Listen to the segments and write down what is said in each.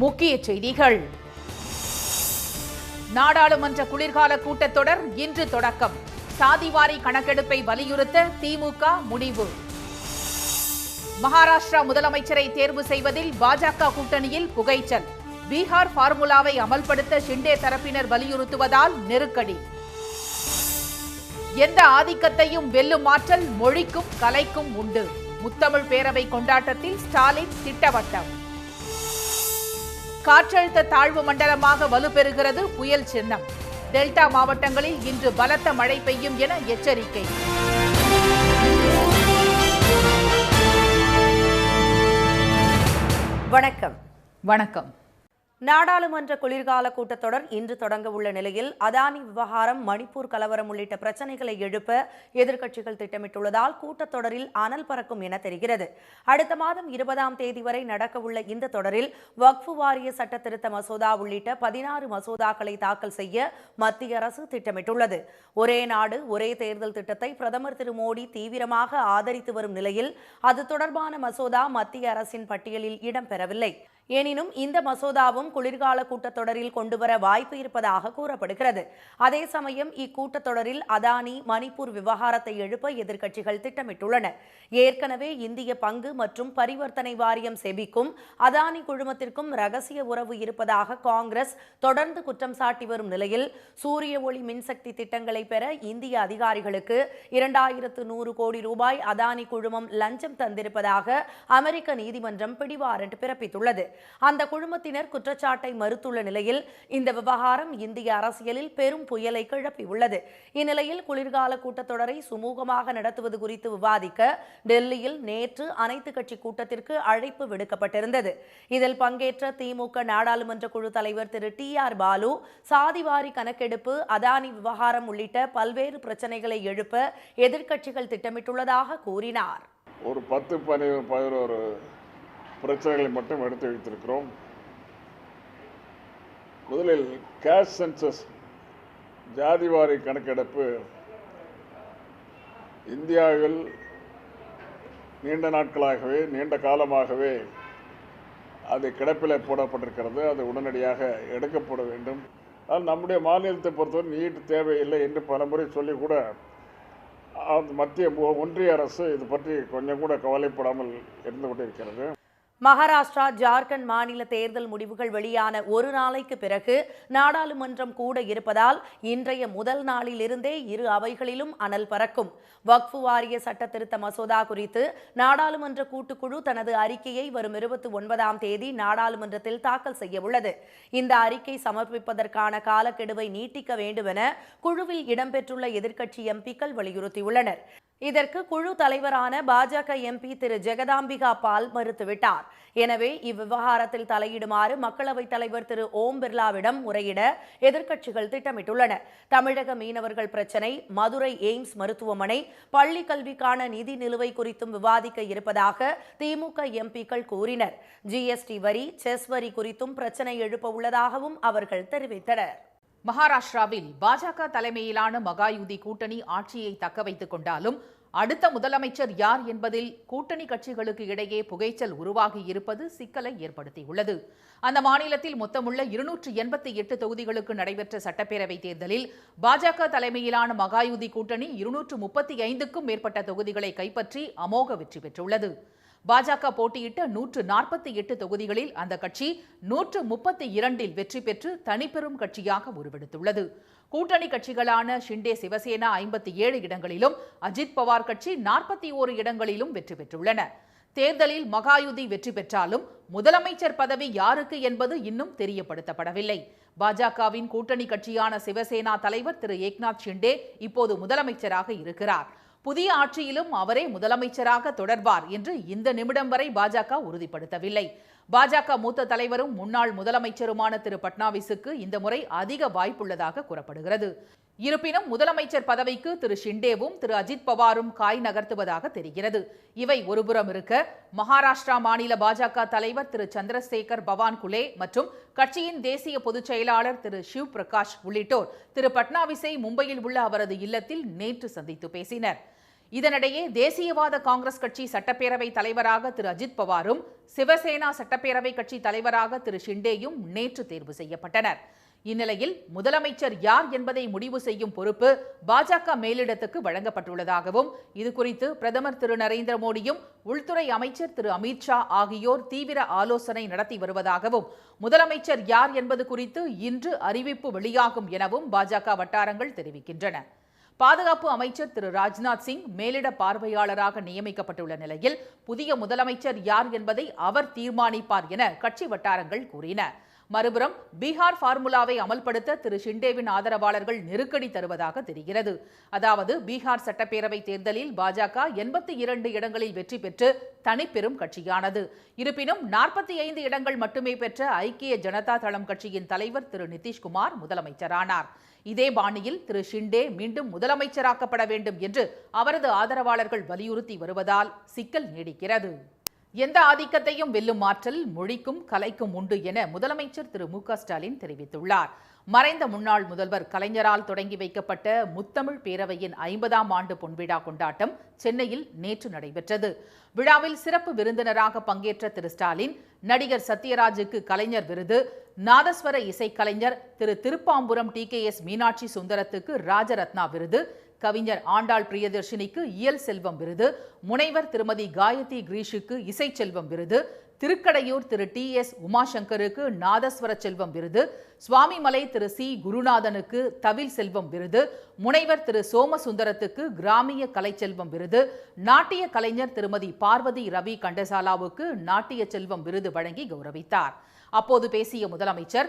முக்கிய செய்திகள். நாடாளுமன்ற குளிர்கால கூட்டத்தொடர் இன்று தொடக்கம். சாதிவாரி கணக்கெடுப்பை வலியுறுத்த திமுக முடிவு. மகாராஷ்டிரா முதலமைச்சரை தேர்வு செய்வதில் பாஜக கூட்டணியில் புகைச்சல். பீகார் பார்முலாவை அமல்படுத்த ஷிண்டே தரப்பினர் வலியுறுத்துவதால் நெருக்கடி. எந்த ஆதிக்கத்தையும் வெல்லும் ஆற்றல் மொழிக்கும் கலைக்கும் உண்டு. முத்தமிழ் பேரவை கொண்டாட்டத்தில் ஸ்டாலின் திட்டவட்டம். காற்றழுத்த தாழ்வு மண்டலமாக வலுப்பெறுகிறது புயல் சின்னம். டெல்டா மாவட்டங்களில் இன்று பலத்த மழை பெய்யும் என எச்சரிக்கை. வணக்கம். நாடாளுமன்ற குளிர்கால கூட்டத்தொடர் இன்று தொடங்க உள்ள நிலையில் அதானி விவகாரம், மணிப்பூர் கலவரம் உள்ளிட்ட பிரச்சனைகளை எழுப்ப எதிர்க்கட்சிகள் திட்டமிட்டுள்ளதால் கூட்டத்தொடரில் அனல் பறக்கும் என தெரிகிறது. அடுத்த மாதம் 20ஆம் தேதி வரை நடக்கவுள்ள இந்த தொடரில் வக்ஃபு வாரிய சட்ட திருத்த மசோதா உள்ளிட்ட 16 மசோதாக்களை தாக்கல் செய்ய மத்திய அரசு திட்டமிட்டுள்ளது. ஒரே நாடு ஒரே தேர்தல் திட்டத்தை பிரதமர் திரு மோடி தீவிரமாக ஆதரித்து வரும் நிலையில் அது தொடர்பான மசோதா மத்திய அரசின் பட்டியலில் இடம்பெறவில்லை. எனினும் இந்த மசோதாவும் குளிர்கால கூட்டத்தொடரில் கொண்டுவர வாய்ப்பு இருப்பதாக கூறப்படுகிறது. அதே சமயம் இக்கூட்டத்தொடரில் அதானி, மணிப்பூர் விவகாரத்தை எழுப்ப எதிர்க்கட்சிகள் திட்டமிட்டுள்ளன. ஏற்கனவே இந்திய பங்கு மற்றும் பரிவர்த்தனை வாரியம் செபிக்கும் அதானி குழுமத்திற்கும் ரகசிய உறவு இருப்பதாக காங்கிரஸ் தொடர்ந்து குற்றம் சாட்டி வரும் நிலையில் சூரிய ஒளி மின்சக்தி திட்டங்களை பெற இந்திய அதிகாரிகளுக்கு 2100 கோடி ரூபாய் அதானி குழுமம் லஞ்சம் தந்திருப்பதாக அமெரிக்க நீதிமன்றம் பிடிவாரண்ட் பிறப்பித்துள்ளது. அந்த குழுமத்தினர் குற்றச்சாட்டை மறுத்துள்ள நிலையில் இந்த விவகாரம் இந்திய அரசியலில் பெரும் புயலை கிளப்பியுள்ளது. இந்நிலையில் குளிர்கால கூட்டத்தொடரை சுமூகமாக நடத்துவது குறித்து விவாதிக்க டெல்லியில் நேற்று அனைத்து கட்சி கூட்டத்திற்கு அழைப்பு விடுக்கப்பட்டிருந்தது. இதில் பங்கேற்ற திமுக நாடாளுமன்ற குழு தலைவர் திரு TR பாலு சாதிவாரி கணக்கெடுப்பு, அதானி விவகாரம் உள்ளிட்ட பல்வேறு பிரச்சனைகளை எழுப்ப எதிர்க்கட்சிகள் திட்டமிட்டுள்ளதாக கூறினார். ஒரு 10-11 பிரச்சனைகளை மட்டும் எடுத்து வைத்திருக்கிறோம். முதலில் கேஷ் சென்சஸ், ஜாதிவாரி கணக்கெடுப்பு இந்தியாவில் நீண்ட காலமாகவே அது கிடப்பில் போடப்பட்டிருக்கிறது. அது உடனடியாக எடுக்கப்பட வேண்டும். ஆனால் நம்முடைய மாநிலத்தை பொறுத்தவரை நீட் தேவையில்லை என்று பலமுறை சொல்லி கூட மத்திய ஒன்றிய அரசு இது பற்றி கொஞ்சம் கூட கவலைப்படாமல் இருந்து கொண்டிருக்கிறது. மகாராஷ்டிரா, ஜார்க்கண்ட் மாநில தேர்தல் முடிவுகள் வெளியான ஒரு நாளைக்கு பிறகு நாடாளுமன்றம் கூட இருப்பதால் இன்றைய முதல் நாளில் இருந்தே இரு அவைகளிலும் அனல் பறக்கும். வக்ஃபு வாரிய சட்ட திருத்த மசோதா குறித்து நாடாளுமன்ற கூட்டுக்குழு தனது அறிக்கையை வரும் 29ஆம் தேதி நாடாளுமன்றத்தில் தாக்கல் செய்ய உள்ளது. இந்த அறிக்கை சமர்ப்பிப்பதற்கான காலக்கெடுவை நீட்டிக்க வேண்டும் என குழுவில் இடம்பெற்றுள்ள எதிர்க்கட்சி எம்பிக்கள் வலியுறுத்தியுள்ளனர். இதற்கு குழு தலைவரான பாஜக MP திரு ஜெகதாம்பிகா பால் மறுத்துவிட்டார். எனவே இவ்விவகாரத்தில் தலையிடுமாறு மக்களவைத் தலைவர் திரு ஓம் பிர்லாவிடம் முறையிட எதிர்க்கட்சிகள் திட்டமிட்டுள்ளன. தமிழக மீனவர்கள் பிரச்சினை, மதுரை எய்ம்ஸ் மருத்துவமனை, பள்ளி கல்விக்கான நிதி நிலுவை குறித்தும் விவாதிக்க இருப்பதாக திமுக MPக்கள் கூறினர். GST வரி, செஸ் வரி குறித்தும் பிரச்சினை எழுப்ப உள்ளதாகவும் அவர்கள் தெரிவித்தனர். மகாராஷ்டிராவில் பாஜக தலைமையிலான மகாயுதி கூட்டணி ஆட்சியை தக்க வைத்துக் கொண்டாலும் அடுத்த முதலமைச்சர் யார் என்பதில் கூட்டணி கட்சிகளுக்கு இடையே புகைச்சல் உருவாகி இருப்பது சிக்கலை ஏற்படுத்தியுள்ளது. அந்த மாநிலத்தில் மொத்தமுள்ள 288 தொகுதிகளுக்கு நடைபெற்ற சட்டப்பேரவைத் தேர்தலில் பாஜக தலைமையிலான மகாயுதி கூட்டணி 235க்கும் மேற்பட்ட தொகுதிகளை கைப்பற்றி அமோக வெற்றி பெற்றுள்ளது. பாஜக போட்டியிட்ட 148 தொகுதிகளில் அந்த கட்சி 132இல் வெற்றி பெற்று தனிப்பெரும் கட்சியாக உருவெடுத்துள்ளது. கூட்டணி கட்சிகளான ஷிண்டே சிவசேனா 57 இடங்களிலும், அஜித் பவார் கட்சி 41 இடங்களிலும் வெற்றி பெற்றுள்ளன. தேர்தலில் மகாயுதி வெற்றி பெற்றாலும் முதலமைச்சர் பதவி யாருக்கு என்பது இன்னும் தெரியப்படுத்தப்படவில்லை. பாஜகவின் கூட்டணி கட்சியான சிவசேனா தலைவர் திரு ஏக்நாத் ஷிண்டே இப்போது முதலமைச்சராக இருக்கிறார். புதிய ஆட்சியிலும் அவரே முதலமைச்சராக தொடர்வார் என்று இந்த நிமிடம் வரை பாஜக உறுதிப்படுத்தவில்லை. பாஜக மூத்த தலைவரும் முன்னாள் முதலமைச்சருமான திரு பட்னாவிஸுக்கு இந்த முறை அதிக வாய்ப்புள்ளதாக கூறப்படுகிறது. இருப்பினும் முதலமைச்சர் பதவிக்கு திரு ஷிண்டேவும் திரு அஜித் பவாரும் காய் நகர்த்துவதாக தெரிகிறது. இவை ஒருபுறம் இருக்க, மகாராஷ்டிரா மாநில பாஜக தலைவர் திரு சந்திரசேகர் பவான்குலே மற்றும் கட்சியின் தேசிய பொதுச் செயலாளர் திரு ஷிவ் பிரகாஷ் உள்ளிட்டோர் திரு பட்னாவிஸை மும்பையில் உள்ள அவரது இல்லத்தில் நேற்று சந்தித்து பேசினர். இதனிடையே தேசியவாத காங்கிரஸ் கட்சி சட்டப்பேரவை தலைவராக திரு அஜித் பவாரும் சிவசேனா சட்டப்பேரவை கட்சி தலைவராக திரு ஷிண்டேயும் நேற்று தேர்வு செய்யப்பட்டனர். இந்நிலையில் முதலமைச்சர் யார் என்பதை முடிவு செய்யும் பொறுப்பு பாஜக மேலிடத்துக்கு வழங்கப்பட்டுள்ளதாகவும் இதுகுறித்து பிரதமர் திரு நரேந்திர மோடியும் உள்துறை அமைச்சர் திரு அமித்ஷா ஆகியோர் தீவிர ஆலோசனை நடத்தி வருவதாகவும் முதலமைச்சர் யார் என்பது குறித்து இன்று அறிவிப்பு வெளியாகும் எனவும் பாஜக வட்டாரங்கள் தெரிவிக்கின்றன. பாதுகாப்பு அமைச்சர் திரு ராஜ்நாத் சிங் மேலிட பார்வையாளராக நியமிக்கப்பட்டுள்ள நிலையில் புதிய முதலமைச்சர் யார் என்பதை அவர் தீர்மானிப்பார் என கட்சி வட்டாரங்கள் கூறின. மறுபுறம் பீகார் பார்முலாவை அமல்படுத்த திரு ஷிண்டேவின் ஆதரவாளர்கள் நெருக்கடி தருவதாக தெரிகிறது. அதாவது பீகார் சட்டப்பேரவை தேர்தலில் பாஜக 82 இடங்களில் வெற்றி பெற்று தனிப்பெரும் கட்சியானது. இருப்பினும் 45 இடங்கள் மட்டுமே பெற்ற ஐக்கிய ஜனதா தளம் கட்சியின் தலைவர் திரு நிதிஷ்குமார் முதலமைச்சரானார். இதே பாணியில் திரு ஷிண்டே மீண்டும் முதலமைச்சராக்கப்பட வேண்டும் என்று அவரது ஆதரவாளர்கள் வலியுறுத்தி வருவதால் சிக்கல் நீடிக்கிறது. எந்த ஆதிக்கத்தையும் வெல்லும் ஆற்றல் மொழிக்கும் கலைக்கும் உண்டு என முதலமைச்சர் திரு மு.க. ஸ்டாலின் தெரிவித்துள்ளார். மறைந்த முன்னாள் முதல்வர் கலைஞரால் தொடங்கி வைக்கப்பட்ட முத்தமிழ் பேரவையின் 50ஆம் ஆண்டு பொன்விழா கொண்டாட்டம் சென்னையில் நேற்று நடைபெற்றது. விழாவில் சிறப்பு விருந்தினராக பங்கேற்ற திரு ஸ்டாலின் நடிகர் சத்யராஜுக்கு கலைஞர் விருது, நாதஸ்வர இசைக்கலைஞர் திரு திருப்பாம்புரம் TKS மீனாட்சி சுந்தரத்துக்கு ராஜரத்னா விருது, கவிஞர் ஆண்டாள் பிரியதர்ஷினிக்கு இயல் செல்வம் விருது, முனைவர் திருமதி காயத்ரி கிரீஷுக்கு இசை செல்வம் விருது, திருக்கடையூர் திரு TS உமாசங்கருக்கு நாதஸ்வர செல்வம் விருது, சுவாமிமலை திரு C குருநாதனுக்கு தவில் செல்வம் விருது, முனைவர் திரு சோமசுந்தரத்துக்கு கிராமிய கலைச்செல்வம் விருது, நாட்டிய கலைஞர் திருமதி பார்வதி ரவி கண்டசாலாவுக்கு நாட்டிய செல்வம் விருது வழங்கி கௌரவித்தார். அப்போது பேசிய முதலமைச்சர்,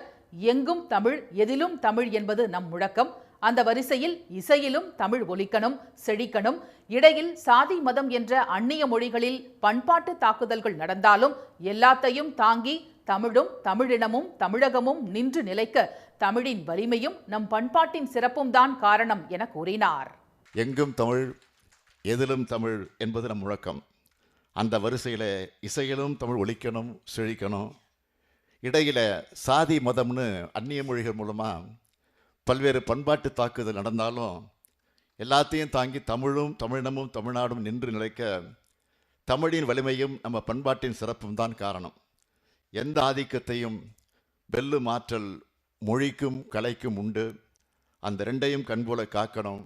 எங்கும் தமிழ் எதிலும் தமிழ் என்பது நம் முழக்கம். அந்த வரிசையில் இசையிலும் தமிழ் ஒலிக்கணும், செழிக்கணும். இடையில் சாதி மதம் என்ற அந்நிய மொழிகளில் பண்பாட்டு தாக்குதல்கள் நடந்தாலும் எல்லாத்தையும் தாங்கி தமிழும் தமிழினமும் தமிழகமும் நின்று நிலைக்க தமிழின் வலிமையும் நம் பண்பாட்டின் சிறப்பும் தான் காரணம் என கூறினார். எங்கும் தமிழ் எதிலும் தமிழ் என்பது நம் முழக்கம். அந்த வரிசையில் இசையிலும் தமிழ் ஒலிக்கணும், செழிக்கணும். இடையில சாதி மதம்னு அந்நிய மொழிகள் மூலமாக பல்வேறு பண்பாட்டு தாக்குதல் நடந்தாலும் எல்லாத்தையும் தாங்கி தமிழும் தமிழினமும் தமிழ்நாடும் நின்று நிலைக்க தமிழின் வலிமையும் நம்ம பண்பாட்டின் சிறப்பும் தான் காரணம். எந்த ஆதிக்கத்தையும் வெல்லும் ஆற்றல் மொழிக்கும் கலைக்கும் உண்டு. அந்த ரெண்டையும் கண்போல காக்கணும்.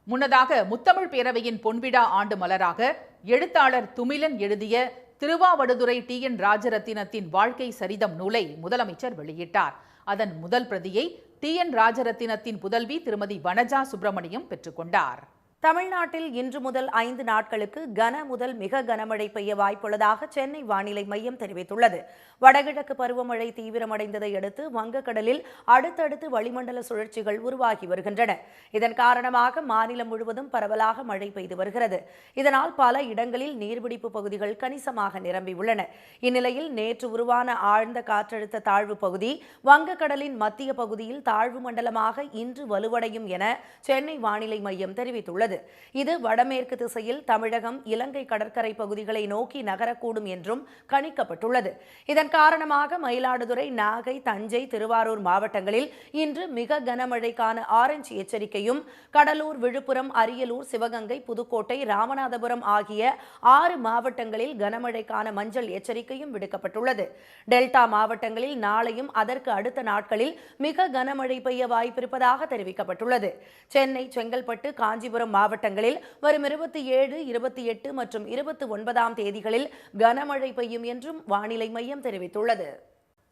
முன்னதாக முத்தமிழ் பேரவையின் பொன்விழா ஆண்டு மலராக எழுத்தாளர் துமிலன் எழுதிய திருவாவடுதுறை TN ராஜரத்தினத்தின் வாழ்க்கை சரிதம் நூலை முதலமைச்சர் வெளியிட்டார். அதன் முதல் பிரதியை TN ராஜரத்தினத்தின் புதல்வி திருமதி வனஜா சுப்பிரமணியம் பெற்றுக்கொண்டார். தமிழ்நாட்டில் இன்று முதல் 5 நாட்களுக்கு கன முதல் மிக கனமழை பெய்ய வாய்ப்புள்ளதாக சென்னை வானிலை மையம் தெரிவித்துள்ளது. வடகிழக்கு பருவமழை தீவிரமடைந்ததை அடுத்து வங்கக்கடலில் அடுத்தடுத்து வளிமண்டல சுழற்சிகள் உருவாகி வருகின்றன. இதன் காரணமாக மாநிலம் முழுவதும் பரவலாக மழை பெய்து வருகிறது. இதனால் பல இடங்களில் நீர்பிடிப்பு பகுதிகள் கணிசமாக நிரம்பியுள்ளன. இந்நிலையில் நேற்று உருவான ஆழ்ந்த காற்றழுத்த தாழ்வு பகுதி வங்கக்கடலின் மத்திய பகுதியில் தாழ்வு மண்டலமாக இன்று வலுவடையும் என சென்னை வானிலை மையம் தெரிவித்துள்ளது. இது வடமேற்கு திசையில் தமிழகம், இலங்கை கடற்கரை பகுதிகளை நோக்கி நகரக்கூடும் என்றும் கணிக்கப்பட்டுள்ளது. இதன் காரணமாக மயிலாடுதுறை, நாகை, தஞ்சை, திருவாரூர் மாவட்டங்களில் இன்று மிக கனமழைக்கான ஆரஞ்சு எச்சரிக்கையும், கடலூர், விழுப்புரம், அரியலூர், சிவகங்கை, புதுக்கோட்டை, ராமநாதபுரம் ஆகிய 6 மாவட்டங்களில் கனமழைக்கான மஞ்சள் எச்சரிக்கையும் விடுக்கப்பட்டுள்ளது. டெல்டா மாவட்டங்களில் நாளையும் அதற்கு அடுத்த நாட்களில் மிக கனமழை பெய்ய வாய்ப்பிருப்பதாக தெரிவிக்கப்பட்டுள்ளது. சென்னை, செங்கல்பட்டு, காஞ்சிபுரம் மாவட்டங்களில் வரும் 27, 28 மற்றும் 29ஆம் தேதிகளில் கனமழை பெய்யும் என்றும் வானிலை மையம் தெரிவித்துள்ளது.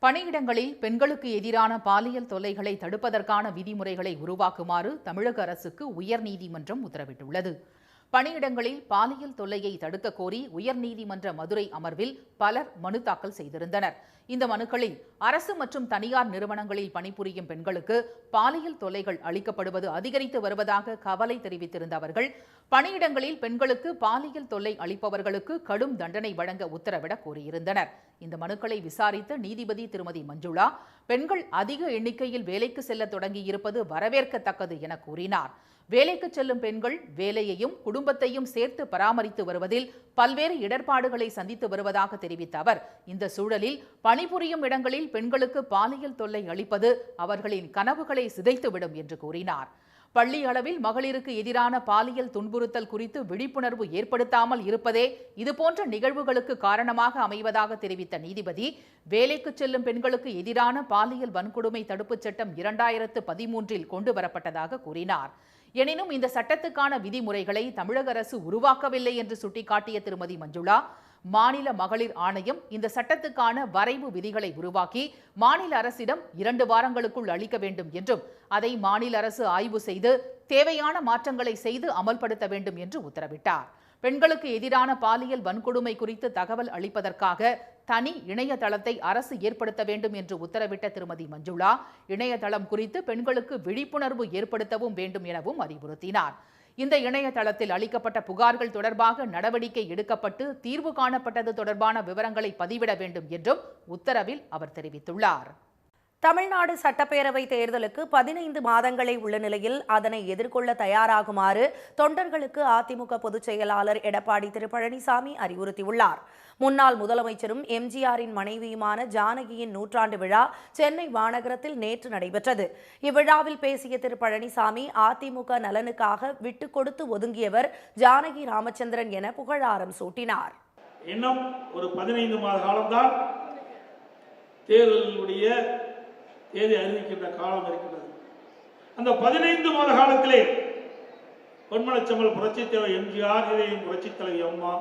பணியிடங்களில் பெண்களுக்கு எதிரான பாலியல் தொல்லைகளை தடுப்பதற்கான விதிமுறைகளை உருவாக்குமாறு தமிழக அரசுக்கு உயர்நீதிமன்றம் உத்தரவிட்டுள்ளது. பணியிடங்களில் பாலியல் தொல்லையை தடுக்க கோரி உயர்நீதிமன்ற மதுரை அமர்வில் பலர் மனு தாக்கல் செய்திருந்தனர். இந்த மனுக்களில் அரசு மற்றும் தனியார் நிறுவனங்களில் பணிபுரியும் பெண்களுக்கு பாலியல் தொல்லைகள் அளிக்கப்படுவது அதிகரித்து வருவதாக கவலை தெரிவித்திருந்த அவர்கள் பணியிடங்களில் பெண்களுக்கு பாலியல் தொல்லை அளிப்பவர்களுக்கு கடும் தண்டனை வழங்க உத்தரவிட கோரியிருந்தனர். இந்த மனுக்களை விசாரித்த நீதிபதி திருமதி மஞ்சுளா, பெண்கள் அதிக எண்ணிக்கையில் வேலைக்கு செல்ல தொடங்கியிருப்பது வரவேற்கத்தக்கது என கூறினார். வேலைக்கு செல்லும் பெண்கள் வேலையையும் குடும்பத்தையும் சேர்த்து பராமரித்து வருவதில் பல்வேறு இடர்பாடுகளை சந்தித்து வருவதாக தெரிவித்த அவர், இந்த சூழலில் பணிபுரியும் இடங்களில் பெண்களுக்கு பாலியல் தொல்லை அளிப்பது அவர்களின் கனவுகளை சிதைத்துவிடும் என்று கூறினார். பள்ளி அளவில் மகளிருக்கு எதிரான பாலியல் துன்புறுத்தல் குறித்து விழிப்புணர்வு ஏற்படுத்தாமல் இருப்பதே இதுபோன்ற நிகழ்வுகளுக்கு காரணமாக அமைவதாக தெரிவித்த நீதிபதி, வேலைக்கு செல்லும் பெண்களுக்கு எதிரான பாலியல் வன்கொடுமை தடுப்புச் சட்டம் 2013 கொண்டு வரப்பட்டதாக கூறினார். எனினும் இந்த சட்டத்துக்கான விதிமுறைகளை தமிழக அரசு உருவாக்கவில்லை என்று சுட்டிக்காட்டிய திருமதி மஞ்சுளா, மாநில மகளிர் ஆணையம் இந்த சட்டத்துக்கான வரைவு விதிகளை உருவாக்கி மாநில அரசிடம் 2 வாரங்களுக்குள் அளிக்க வேண்டும் என்றும், அதை மாநில அரசு ஆய்வு செய்து தேவையான மாற்றங்களை செய்து அமல்படுத்த வேண்டும் என்று உத்தரவிட்டார். பெண்களுக்கு எதிரான பாலியல் வன்கொடுமை குறித்து தகவல் அளிப்பதற்காக தனி இணையதளத்தை அரசு ஏற்படுத்த வேண்டும் என்று உத்தரவிட்ட திருமதி மஞ்சுளா, இணையதளம் குறித்து பெண்களுக்கு விழிப்புணர்வு ஏற்படுத்தவும் வேண்டும் எனவும் அறிவுறுத்தினார். இந்த இணையதளத்தில் அளிக்கப்பட்ட புகார்கள் தொடர்பாக நடவடிக்கை எடுக்கப்பட்டு தீர்வு காணப்பட்டது தொடர்பான விவரங்களை பதிவிட வேண்டும் என்றும் உத்தரவில் அவர் தெரிவித்துள்ளார். தமிழ்நாடு சட்டப்பேரவை தேர்தலுக்கு 15 மாதங்களே உள்ள நிலையில் அதனை எதிர்கொள்ள தயாராகுமாறு தொண்டர்களுக்கு அதிமுக பொதுச் செயலாளர் எடப்பாடி பழனிசாமி அறிவுறுத்தியுள்ளார். முன்னாள் முதலமைச்சரும் எம்ஜிஆரின் மனைவியுமான ஜானகியின் நூற்றாண்டு விழா சென்னை மாநகரத்தில் நேற்று நடைபெற்றது. இவ்விழாவில் பேசிய பழனிசாமி, அதிமுக நலனுக்காக விட்டு கொடுத்து ஒதுங்கியவர் ஜானகி ராமச்சந்திரன் என புகழாரம் சூட்டினார். இன்னும் ஒரு 15 மாத காலம்தான் தேர்தலுடைய தேதி அறிவிக்கின்ற காலம் இருக்கிறது. அந்த 15 மாத காலத்திலே பொன்மனச்செம்மல் புரட்சித் தலைவர் எம்ஜிஆர், இதயம் புரட்சித் தலைவர் அம்மா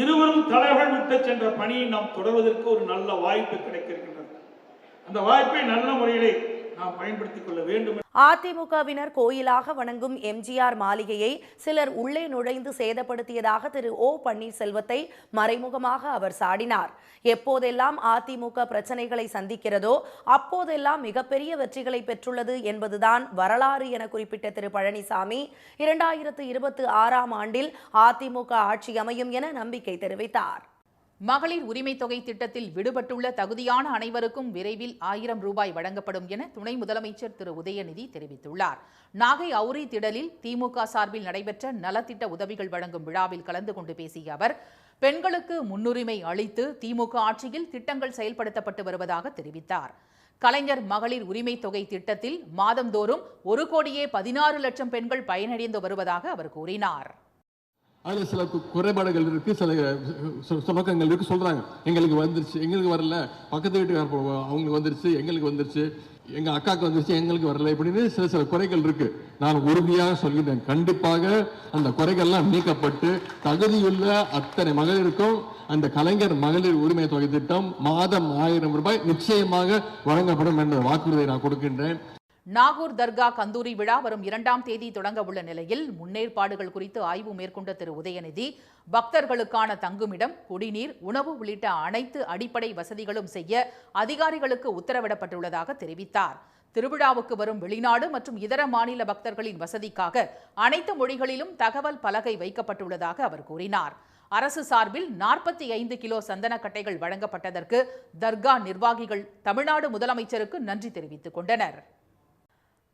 இருவரும் தலைவர்கள் விட்டு சென்ற பணியை நாம் தொடர்வதற்கு ஒரு நல்ல வாய்ப்பு கிடைக்கின்றது. அந்த வாய்ப்பை நல்ல முறையிலே நாம் பயன்படுத்திக் கொள்ள வேண்டும். அதிமுகவினர் கோயிலாக வணங்கும் எம்ஜிஆர் மாளிகையை சிலர் உள்ளே நுழைந்து சேதப்படுத்தியதாக ஓ பன்னீர்செல்வத்தை மறைமுகமாக அவர் சாடினார். எப்போதெல்லாம் அதிமுக பிரச்சனைகளை சந்திக்கிறதோ அப்போதெல்லாம் மிகப்பெரிய வெற்றிகளை பெற்றுள்ளது என்பதுதான் வரலாறு என குறிப்பிட்ட பழனிசாமி, 2026ஆம் ஆண்டில் அதிமுக ஆட்சி அமையும் என நம்பிக்கை தெரிவித்தார். மகளிர் உரிமை தொகை திட்டத்தில் விடுபட்டுள்ள தகுதியான அனைவருக்கும் விரைவில் 1000 ரூபாய் வழங்கப்படும் என துணை முதலமைச்சர் திரு உதயநிதி தெரிவித்துள்ளார். நாகை அவுரி திடலில் திமுக சார்பில் நடைபெற்ற நலத்திட்ட உதவிகள் வழங்கும் விழாவில் கலந்து கொண்டு பேசிய அவர், பெண்களுக்கு முன்னுரிமை அளித்து திமுக ஆட்சியில் திட்டங்கள் செயல்படுத்தப்பட்டு வருவதாக தெரிவித்தார். கலைஞர் மகளிர் உரிமை தொகை திட்டத்தில் மாதந்தோறும் 1,16,00,000 பெண்கள் பயனடைந்து வருவதாக அவர் கூறினார். அதில் சில குறைபாடுகள் இருக்கு, சில சுணக்கங்கள் இருக்கு. சொல்றாங்க எங்களுக்கு வந்துருச்சு, எங்களுக்கு வரல, பக்கத்து வீட்டுக்கார அவங்களுக்கு வந்துருச்சு, எங்களுக்கு வந்துருச்சு, எங்க அக்காவுக்கு வந்துருச்சு, எங்களுக்கு வரல, இப்படின்னு சில குறைகள் இருக்கு. நான் உறுதியாக சொல்கிறேன், கண்டிப்பாக அந்த குறைகள்லாம் நீக்கப்பட்டு தகுதியுள்ள அத்தனை மகளிருக்கும் அந்த கலைஞர் மகளிர் உரிமை தொகை திட்டம் மாதம் 1000 ரூபாய் நிச்சயமாக வழங்கப்படும் என்ற வாக்குறுதியை நான் கொடுக்கின்றேன். நாகூர் தர்கா கந்தூரி விழா வரும் 2ஆம் தேதி தொடங்க உள்ள நிலையில் முன்னேற்பாடுகள் குறித்து ஆய்வு மேற்கொண்ட திரு உதயநிதி, பக்தர்களுக்கான தங்குமிடம், குடிநீர், உணவு உள்ளிட்ட அனைத்து அடிப்படை வசதிகளும் செய்ய அதிகாரிகளுக்கு உத்தரவிடப்பட்டுள்ளதாக தெரிவித்தார். திருவிழாவுக்கு வரும் வெளிநாடு மற்றும் இதர மாநில பக்தர்களின் வசதிக்காக அனைத்து மொழிகளிலும் தகவல் பலகை வைக்கப்பட்டுள்ளதாக அவர் கூறினார். அரசு சார்பில் 45 கிலோ சந்தனக்கட்டைகள் வழங்கப்பட்டதற்கு தர்கா நிர்வாகிகள் தமிழ்நாடு முதலமைச்சருக்கு நன்றி தெரிவித்துக் கொண்டனர்.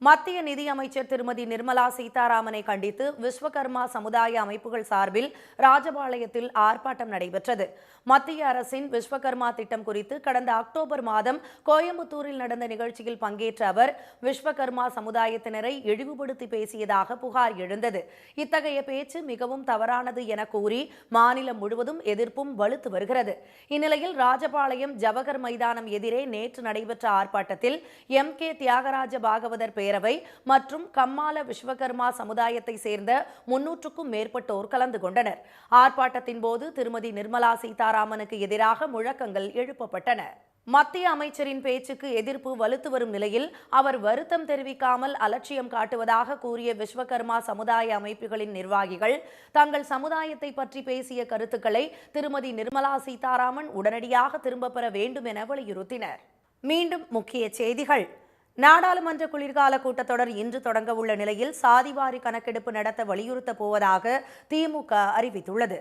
மத்திய நிதியமைச்சர் திருமதி நிர்மலா சீதாராமனை கண்டித்து விஸ்வகர்மா சமுதாய அமைப்புகள் சார்பில் ராஜபாளையத்தில் ஆர்ப்பாட்டம் நடைபெற்றது. மத்திய அரசின் விஸ்வகர்மா திட்டம் குறித்து கடந்த அக்டோபர் மாதம் கோயம்புத்தூரில் நடந்த நிகழ்ச்சியில் பங்கேற்ற அவர் விஸ்வகர்மா சமுதாயத்தினரை இழிவுபடுத்தி பேசியதாக புகார் எழுந்தது. இத்தகைய பேச்சு மிகவும் தவறானது என கூறி மாநிலம் முழுவதும் எதிர்ப்பும் வலுத்து வருகிறது. இந்நிலையில் ராஜபாளையம் ஜவஹர் மைதானம் எதிரே நேற்று நடைபெற்ற ஆர்ப்பாட்டத்தில் MK தியாகராஜ பாகவதர் பேரவை மற்றும் கம்மால விஸ்வகர்மா சமுதாயத்தை சேர்ந்த 300க்கும் மேற்பட்டோர் கலந்து கொண்டனர். ஆர்ப்பாட்டத்தின் போது திருமதி நிர்மலா சீதாராமனுக்கு எதிராக முழக்கங்கள் எழுப்பப்பட்டன. மத்திய அமைச்சரின் பேச்சுக்கு எதிர்ப்பு வலுத்து வரும் நிலையில் அவர் வருத்தம் தெரிவிக்காமல் அலட்சியம் காட்டுவதாக கூறிய விஸ்வகர்மா சமுதாய அமைப்புகளின் நிர்வாகிகள் தங்கள் சமுதாயத்தை பற்றி பேசிய கருத்துக்களை திருமதி நிர்மலா சீதாராமன் உடனடியாக திரும்பப் பெற வேண்டும் என வலியுறுத்தினர். மீண்டும் முக்கிய செய்திகள். நாடாளுமன்ற குளிர்கால கூட்டத்தொடர் இன்று தொடங்க உள்ள நிலையில் சாதிவாரி கணக்கெடுப்பு நடத்த வலியுறுத்தப் போவதாக திமுக அறிவித்துள்ளது.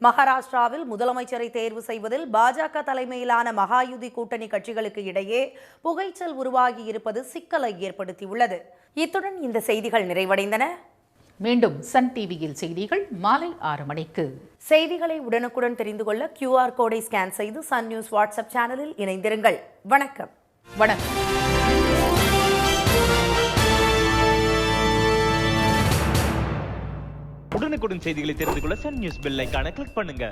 மகாராஷ்டிராவில் முதலமைச்சரை தேர்வு செய்வதில் பாஜக தலைமையிலான மகாயுதி கூட்டணி கட்சிகளுக்கு இடையே புகைச்சல் உருவாகி இருப்பது சிக்கலை ஏற்படுத்தியுள்ளது. இத்துடன் இந்த செய்திகள் நிறைவடைந்தன. மீண்டும் சன் டிவியில் செய்திகள் மாலை 6 மணிக்கு. செய்திகளை உடனுக்குடன் தெரிந்து கொள்ள QR கோடை ஸ்கேன் செய்து சன் நியூஸ் வாட்ஸ்அப் சேனலில் இணைந்திருங்கள். வணக்கம். உடனுக்குடன் செய்திகளை தெரிந்து கொள்ள சன் நியூஸ் பெல் ஐகானை கிளிக் பண்ணுங்க.